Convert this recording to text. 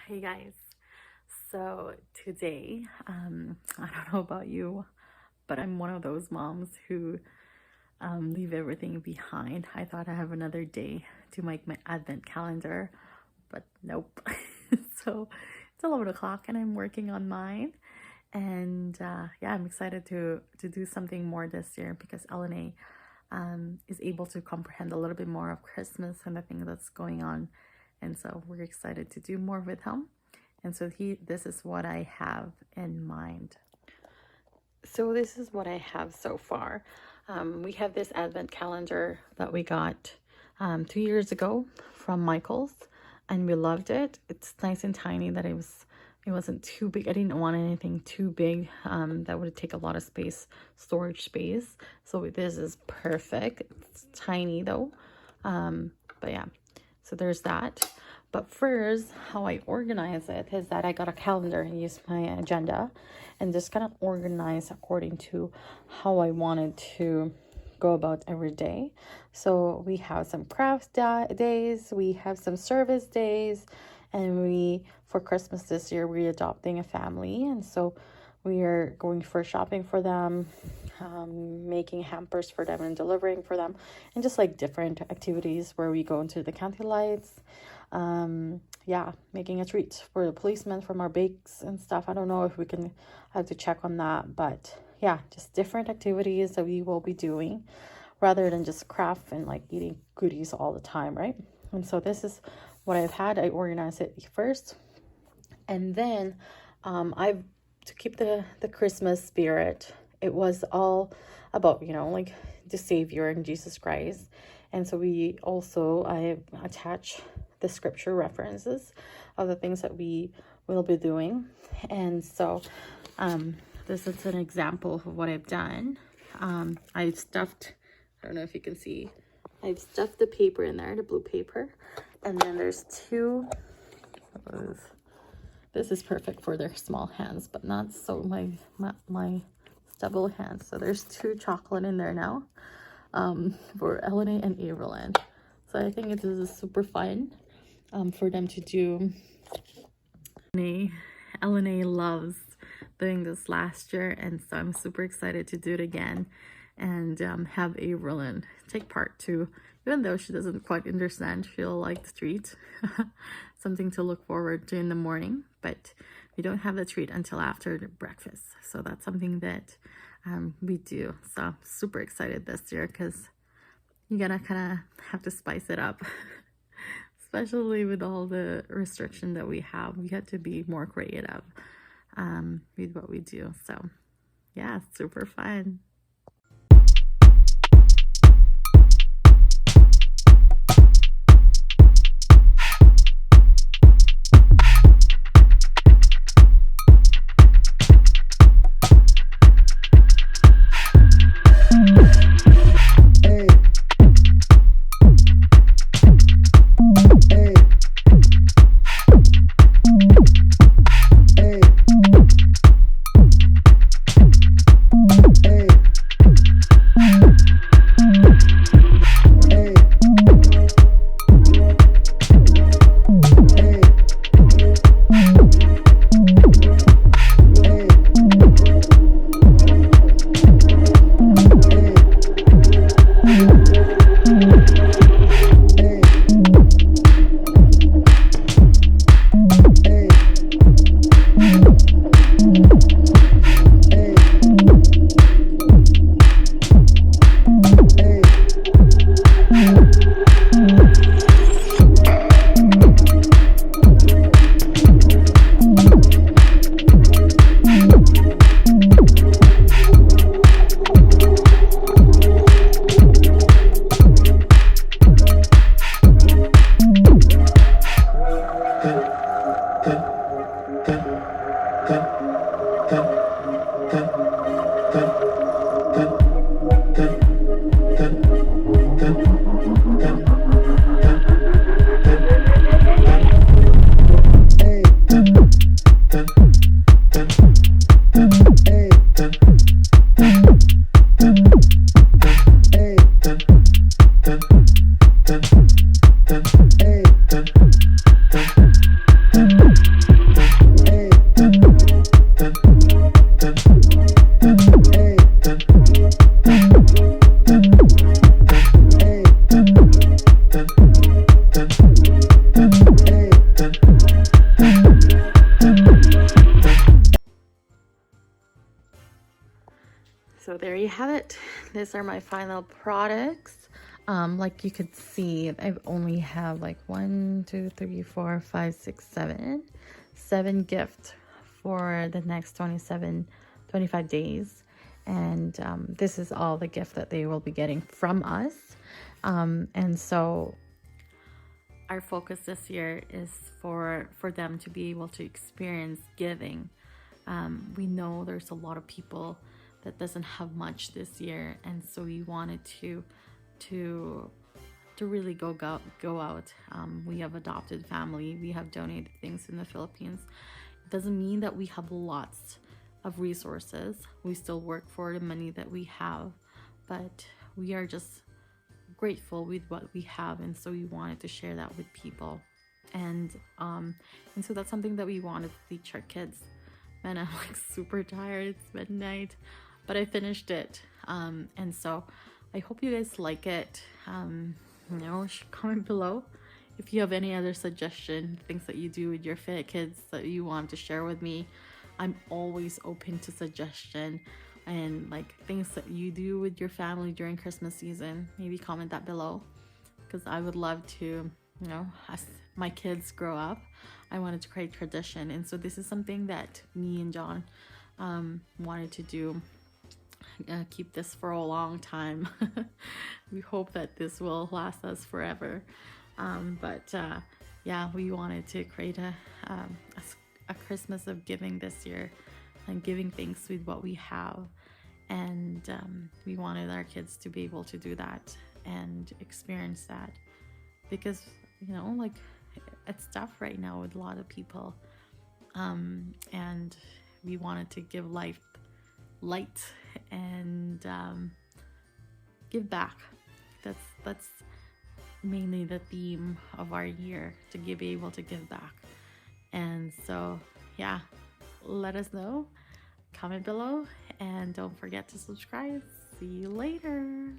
Hey guys, so today, I don't know about you, but I'm one of those moms who leave everything behind. I thought I have another day to make my advent calendar, but nope. So it's 11 o'clock and I'm working on mine. And yeah, I'm excited to do something more this year because LNA is able to comprehend a little bit more of Christmas and the thing that's going on. And so we're excited to do more with him. And so this is what I have in mind. So this is what I have so far. We have this advent calendar that we got 2 years ago from Michael's, and we loved it. It's nice and tiny that it wasn't too big. I didn't want anything too big that would take a lot of storage space. So this is perfect. It's tiny though. But yeah, so there's that. But first, how I organize it is that I got a calendar and use my agenda and just kind of organize according to how I wanted to go about every day. So we have some craft days, we have some service days, and for Christmas this year, we're adopting a family. And so we are going for shopping for them, making hampers for them and delivering for them, and just like different activities where we go into the county lights. Yeah, making a treat for the policemen from our bakes and stuff. I don't know if I have to check on that, but yeah, just different activities that we will be doing rather than just craft and like eating goodies all the time, right? And so this is what I've had. I organize it first, and then to keep the Christmas spirit, it was all about, like the Savior and Jesus Christ. And so I attach the scripture references of the things that we will be doing. And so this is an example of what I've done. I don't know if you can see, I've stuffed the paper in there, the blue paper. And then there's two. This is perfect for their small hands, but not so my stubble hands. So there's 2 chocolate in there now for Elena and Evelyn. So I think it is super fun for them to do. Elena loves doing this last year, and so I'm super excited to do it again and have Evelyn take part too. Even though she doesn't quite understand, she'll like the treat. Something to look forward to in the morning, but we don't have the treat until after the breakfast. So that's something that we do. So super excited this year because you gotta kind of have to spice it up. Especially with all the restriction that we have. We had to be more creative with what we do. So yeah, super fun. you have it. These are my final products. Like you could see, I've only have like 1, 2, 3, 4, 5, 6, 7 gifts for the next 25 days. And this is all the gift that they will be getting from us. And so our focus this year is for them to be able to experience giving. We know there's a lot of people that doesn't have much this year, and so we wanted to really go out. We have adopted family, we have donated things in the Philippines. It doesn't mean that we have lots of resources. We still work for the money that we have, but we are just grateful with what we have, and so we wanted to share that with people. And so that's something that we wanted to teach our kids. And I'm like super tired, it's midnight, but I finished it. And so I hope you guys like it. Comment below if you have any other suggestion, things that you do with your kids that you want to share with me. I'm always open to suggestion, and like things that you do with your family during Christmas season. Maybe comment that below, because I would love to, as my kids grow up, I wanted to create tradition. And so this is something that me and John wanted to do, keep this for a long time. We hope that this will last us forever. Yeah, we wanted to create a Christmas of giving this year, and giving thanks with what we have. And we wanted our kids to be able to do that and experience that, because like it's tough right now with a lot of people, and we wanted to give light and give back. That's mainly the theme of our year, to be able to give back. And so yeah, let us know, comment below, and don't forget to subscribe. See you later.